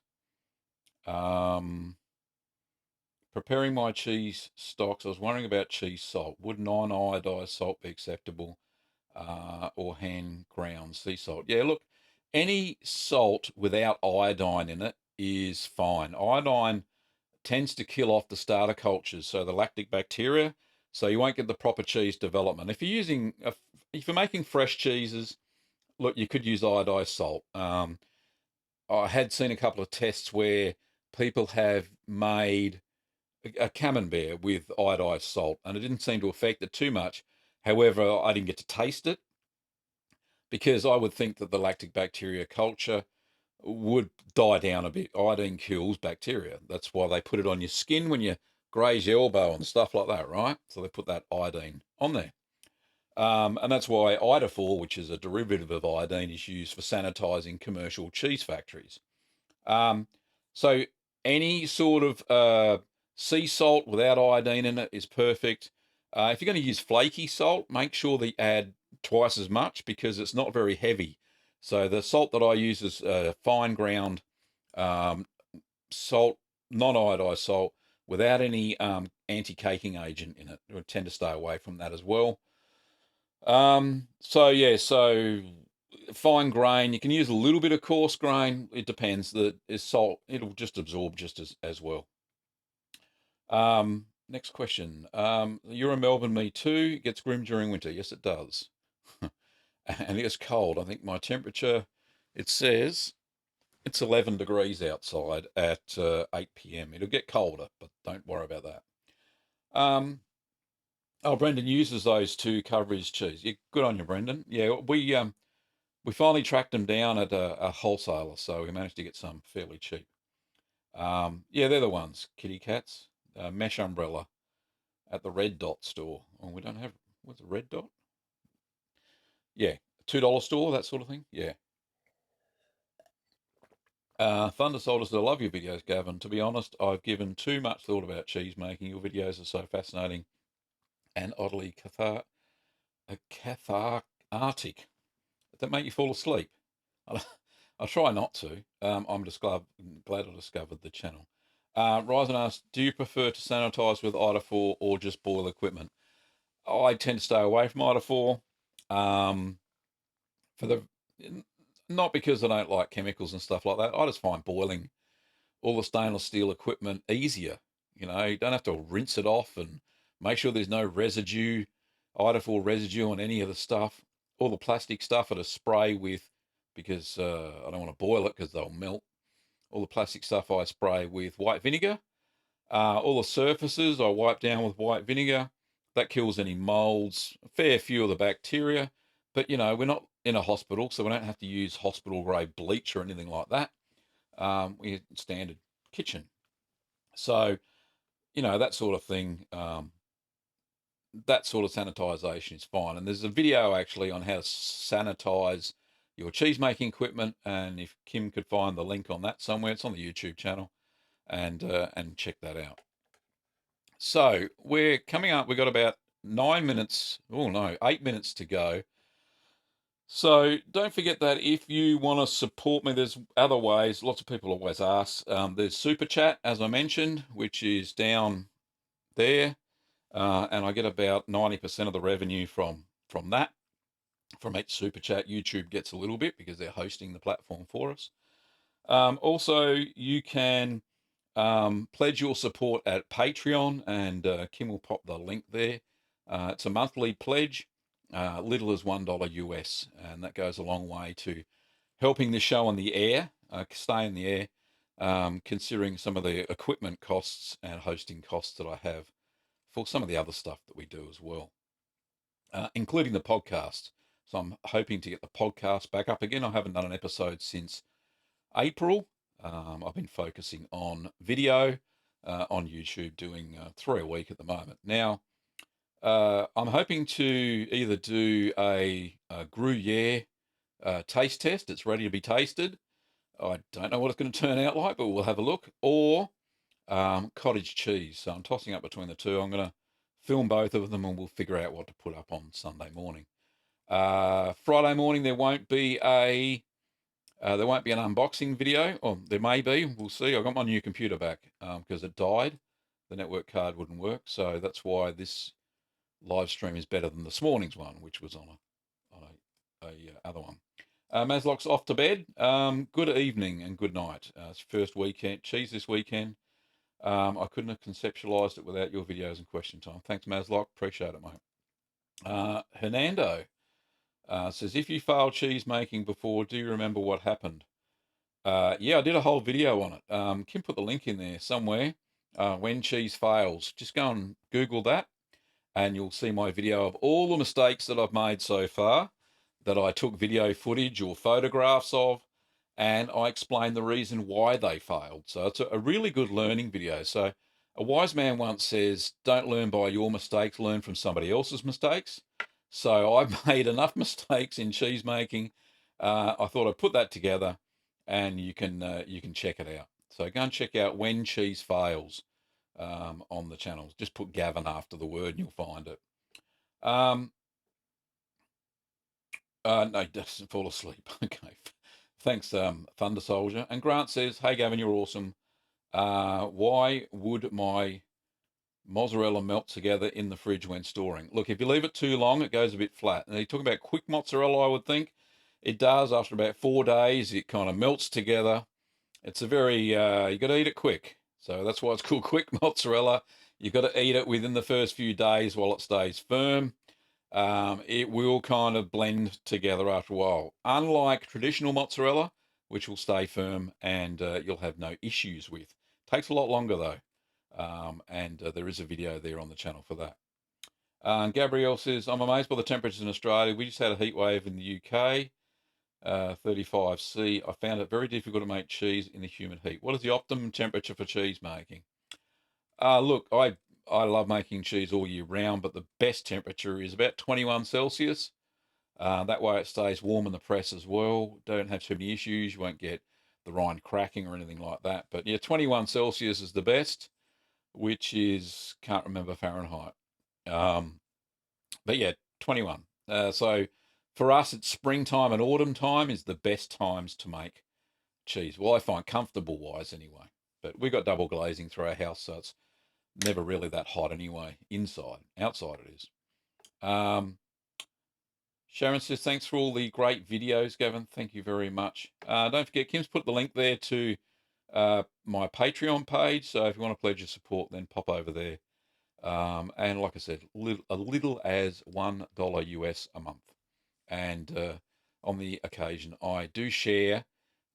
preparing my cheese stocks, I was wondering about cheese salt. Would non-iodized salt be acceptable? or hand ground sea salt. Yeah, look, any salt without iodine in it is fine. Iodine tends to kill off the starter cultures, so the lactic bacteria, so you won't get the proper cheese development. If you're making fresh cheeses, look, you could use iodized salt. I had seen a couple of tests where people have made a camembert with iodized salt, and it didn't seem to affect it too much. However, I didn't get to taste it because I would think that the lactic bacteria culture would die down a bit. Iodine kills bacteria. That's why they put it on your skin when you graze your elbow and stuff like that, right? So they put that iodine on there. And that's why iodophor, which is a derivative of iodine, is used for sanitizing commercial cheese factories. Um, so any sort of sea salt without iodine in it is perfect. If you're going to use flaky salt, make sure that you add twice as much because it's not very heavy. So the salt that I use is fine ground um, salt, non-iodized salt, without any anti-caking agent in it. I would tend to stay away from that as well. So fine grain. You can use a little bit of coarse grain. It depends. The is salt. It'll just absorb just as well. Next question. You're in Melbourne, me too. It gets grim during winter. Yes, it does. And it gets cold. I think my temperature, it says it's 11 degrees outside at 8 p.m. It'll get colder, but don't worry about that. Oh, Brendan uses those to cover his cheese. Yeah, good on you, Brendan. Yeah, we finally tracked them down at a wholesaler, so we managed to get some fairly cheap. Yeah, they're the ones, kitty cats. Mesh umbrella at the Red Dot store. Oh, we don't have, what's a Red Dot? Yeah, $2 store, that sort of thing. Yeah. Thunder Soldier said, I love your videos, Gavin. To be honest, I've given too much thought about cheese making. Your videos are so fascinating and oddly cathartic. Does that make you fall asleep? I try not to. I'm just glad I discovered the channel. Ryzen asks, do you prefer to sanitize with iodophor or just boil equipment? I tend to stay away from iodophor. For the Not because I don't like chemicals and stuff like that. I just find boiling all the stainless steel equipment easier. You don't have to rinse it off and make sure there's no residue, iodophor residue on any of the stuff. All the plastic stuff I just spray with because I don't want to boil it because they'll melt. All the plastic stuff I spray with white vinegar. All the surfaces I wipe down with white vinegar. That kills any molds, a fair few of the bacteria. But, we're not in a hospital, so we don't have to use hospital grade bleach or anything like that. We standard kitchen. So, that sort of thing, that sort of sanitization is fine. And there's a video actually on how to sanitize your cheese making equipment. And if Kim could find the link on that somewhere, it's on the YouTube channel, and check that out. So we're coming up. We've got about 9 minutes. Oh no, 8 minutes to go. So don't forget that if you want to support me, there's other ways. Lots of people always ask. There's Super Chat, as I mentioned, which is down there, and I get about 90% of the revenue from that. From each Super Chat, YouTube gets a little bit because they're hosting the platform for us. Also, you can pledge your support at Patreon, and Kim will pop the link there. It's a monthly pledge, little as $1 US, and that goes a long way to helping the show on the air, stay in the air, considering some of the equipment costs and hosting costs that I have for some of the other stuff that we do as well, including the podcast. So I'm hoping to get the podcast back up again. I haven't done an episode since April. I've been focusing on video on YouTube, doing 3 a week at the moment. Now, I'm hoping to either do a Gruyere taste test. It's ready to be tasted. I don't know what it's going to turn out like, but we'll have a look. Or cottage cheese. So I'm tossing up between the two. I'm going to film both of them and we'll figure out what to put up on Sunday morning. Friday morning, there won't be an unboxing video, or there may be. We'll see. I got my new computer back because it died. The network card wouldn't work, so that's why this live stream is better than this morning's one, which was on other one. Maslock's off to bed. Good evening and good night. It's first weekend cheese this weekend. I couldn't have conceptualized it without your videos and question time. Thanks, Maslock. Appreciate it, mate. Hernando says, if you failed cheese making before, do you remember what happened? Yeah, I did a whole video on it. Kim put the link in there somewhere. When cheese fails, just go and Google that, and you'll see my video of all the mistakes that I've made so far, that I took video footage or photographs of, and I explain the reason why they failed. So it's a really good learning video. So a wise man once says, don't learn by your mistakes, learn from somebody else's mistakes. So I've made enough mistakes in cheese making. I thought I'd put that together, and you can check it out. So go and check out When Cheese Fails on the channel. Just put Gavin after the word and you'll find it. No, he doesn't fall asleep. Okay. Thanks, Thunder Soldier. And Grant says, hey, Gavin, you're awesome. Why would my mozzarella melt together in the fridge when storing? Look, if you leave it too long, it goes a bit flat. And you're talking about quick mozzarella, I would think. It does. After about 4 days, it kind of melts together. It's a very, you got to eat it quick. So that's why it's called quick mozzarella. You've got to eat it within the first few days while it stays firm. It will kind of blend together after a while. Unlike traditional mozzarella, which will stay firm and you'll have no issues with. Takes a lot longer though. And there is a video there on the channel for that. Gabrielle says, I'm amazed by the temperatures in Australia. We just had a heat wave in the UK. 35C. I found it very difficult to make cheese in the humid heat. What is the optimum temperature for cheese making? Look, I love making cheese all year round, but the best temperature is about 21 Celsius. That way it stays warm in the press as well. Don't have too many issues. You won't get the rind cracking or anything like that. But yeah, 21 Celsius is the best, which is, can't remember Fahrenheit. But yeah, 21. So for us, it's springtime and autumn time is the best times to make cheese. Well, I find comfortable wise anyway. But we got double glazing through our house, so it's never really that hot anyway. Inside, outside it is. Sharon says, thanks for all the great videos, Gavin. Thank you very much. Don't forget, Kim's put the link there to my Patreon page. So if you want to pledge your support, then pop over there. And like I said, a little as $1 US a month. And on the occasion, I do share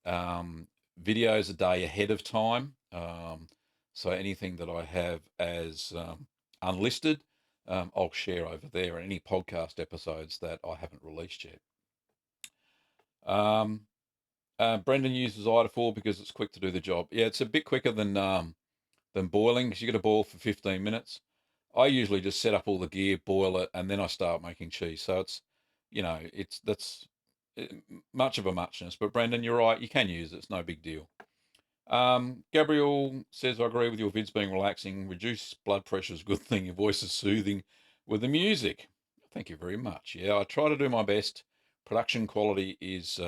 videos a day ahead of time. So anything that I have as unlisted, I'll share over there, and any podcast episodes that I haven't released yet. Brendan uses Ida4 because it's quick to do the job. Yeah, it's a bit quicker than boiling, because you got to boil for 15 minutes. I usually just set up all the gear, boil it, and then I start making cheese. So it's, that's much of a muchness. But Brendan, you're right. You can use it. It's no big deal. Gabriel says, I agree with your vids being relaxing. Reduced blood pressure is a good thing. Your voice is soothing with the music. Thank you very much. Yeah, I try to do my best. Production quality is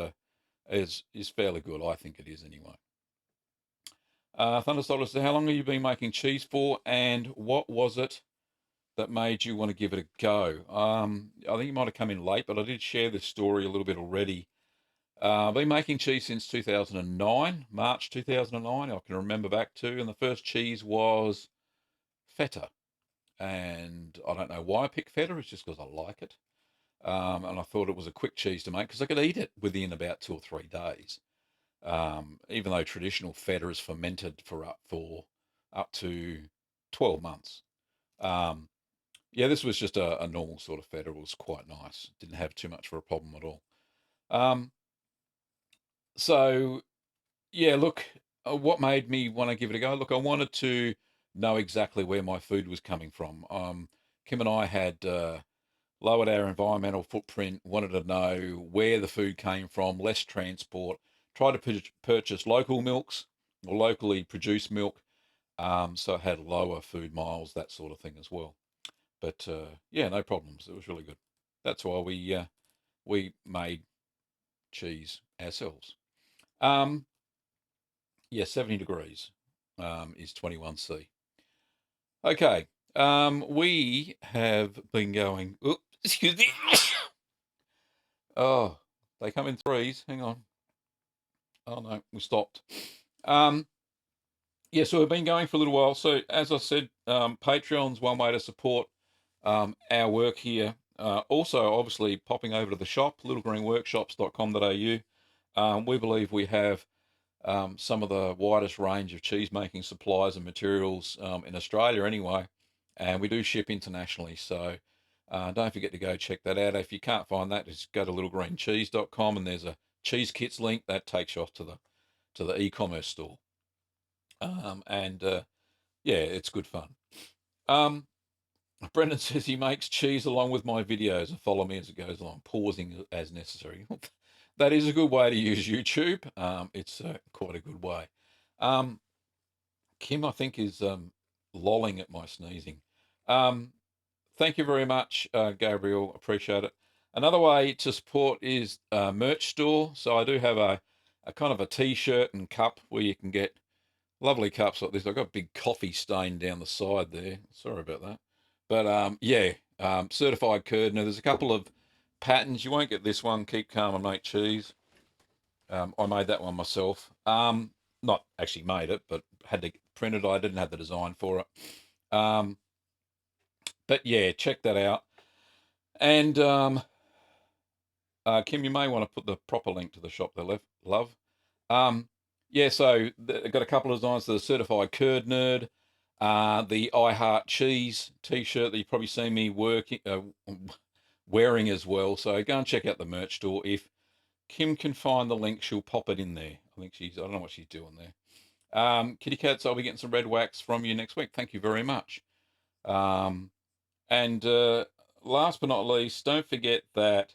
fairly good. I think it is anyway. Thunderstoller says, how long have you been making cheese for, and what was it that made you want to give it a go? I think you might have come in late, but I did share this story a little bit already. I've been making cheese since 2009, March 2009, I can remember back to, and the first cheese was feta. And I don't know why I picked feta, it's just because I like it. And I thought it was a quick cheese to make because I could eat it within about 2 or 3 days. Even though traditional feta is fermented for up to 12 months. Yeah, this was just a normal sort of feta. It was quite nice. Didn't have too much of a problem at all. So, yeah, look, what made me want to give it a go? Look, I wanted to know exactly where my food was coming from. Kim and I had lowered our environmental footprint, wanted to know where the food came from, less transport, try to purchase local milks or locally produced milk, so it had lower food miles, that sort of thing as well. But yeah, no problems. It was really good. That's why we made cheese ourselves. Yeah, 70 degrees is 21C. Okay, we have been going. Oops, excuse me. Oh, they come in threes. Hang on. Oh no, we stopped. Um, yeah, so we've been going for a little while. So as I said, Patreon's one way to support our work here. Also, obviously, popping over to the shop, littlegreenworkshops.com.au. We believe we have some of the widest range of cheese making supplies and materials in Australia anyway, and we do ship internationally. So don't forget to go check that out. If you can't find that, just go to littlegreencheese.com and there's a cheese kits link that takes you off to the e-commerce store. And yeah, it's good fun. Brendan says he makes cheese along with my videos and follow me as it goes along, pausing as necessary. That is a good way to use YouTube. It's quite a good way. Kim, I think, is lolling at my sneezing. Thank you very much, Gabriel. Appreciate it. Another way to support is merch store. So I do have a kind of a t-shirt and cup where you can get lovely cups like this. I've got a big coffee stain down the side there. Sorry about that. But yeah, certified curd. Now there's a couple of patterns. You won't get this one. Keep calm and make cheese. I made that one myself. Not actually made it, but had to print it. I didn't have the design for it. But yeah, check that out. And Kim, you may want to put the proper link to the shop there, love. Yeah, so I've got a couple of designs. The certified curd nerd, the I Heart Cheese T-shirt that you've probably seen me wearing as well. So go and check out the merch store. If Kim can find the link, she'll pop it in there. I don't know what she's doing there. Kitty Cats, I'll be getting some red wax from you next week. Thank you very much. And last but not least, don't forget that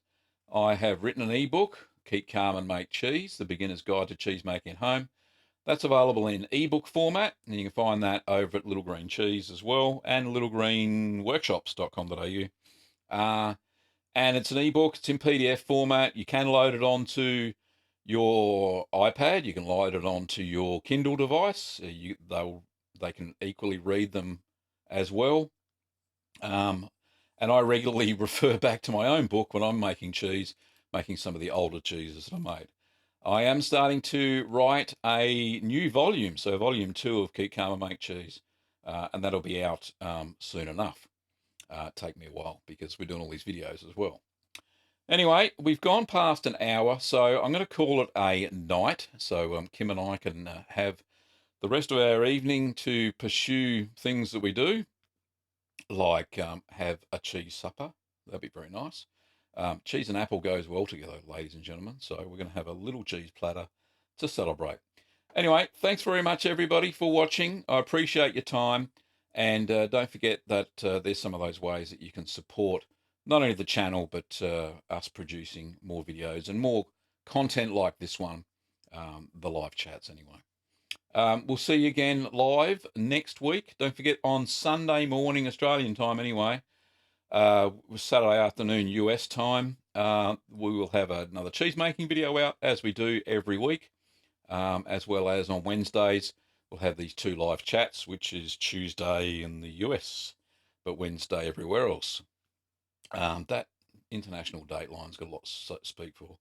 I have written an ebook, Keep Calm and Make Cheese, The Beginner's Guide to Cheese Making at Home. That's available in ebook format, and you can find that over at Little Green Cheese as well, and littlegreenworkshops.com.au. And it's an ebook, it's in PDF format. You can load it onto your iPad, you can load it onto your Kindle device. They can equally read them as well. And I regularly refer back to my own book when I'm making cheese, making some of the older cheeses that I made. I am starting to write a new volume, so volume 2 of Keep Calm and Make Cheese, and that'll be out soon enough. Take me a while because we're doing all these videos as well. Anyway, we've gone past an hour, so I'm going to call it a night, so Kim and I can have the rest of our evening to pursue things that we do, like have a cheese supper. That'd be very nice. Cheese and apple goes well together, ladies and gentlemen. So we're going to have a little cheese platter to celebrate. Anyway, thanks very much, everybody, for watching. I appreciate your time. And don't forget that there's some of those ways that you can support not only the channel, but us producing more videos and more content like this one, the live chats anyway. We'll see you again live next week. Don't forget on Sunday morning, Australian time anyway, Saturday afternoon US time, we will have another cheese making video out as we do every week, as well as on Wednesdays we'll have these 2 live chats, which is Tuesday in the US, but Wednesday everywhere else. That international dateline's got a lot to speak for.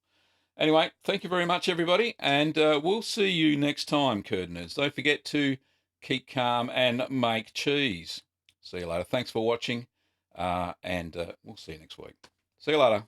Anyway, thank you very much, everybody, and we'll see you next time, curd nerds. Don't forget to keep calm and make cheese. See you later. Thanks for watching, and we'll see you next week. See you later.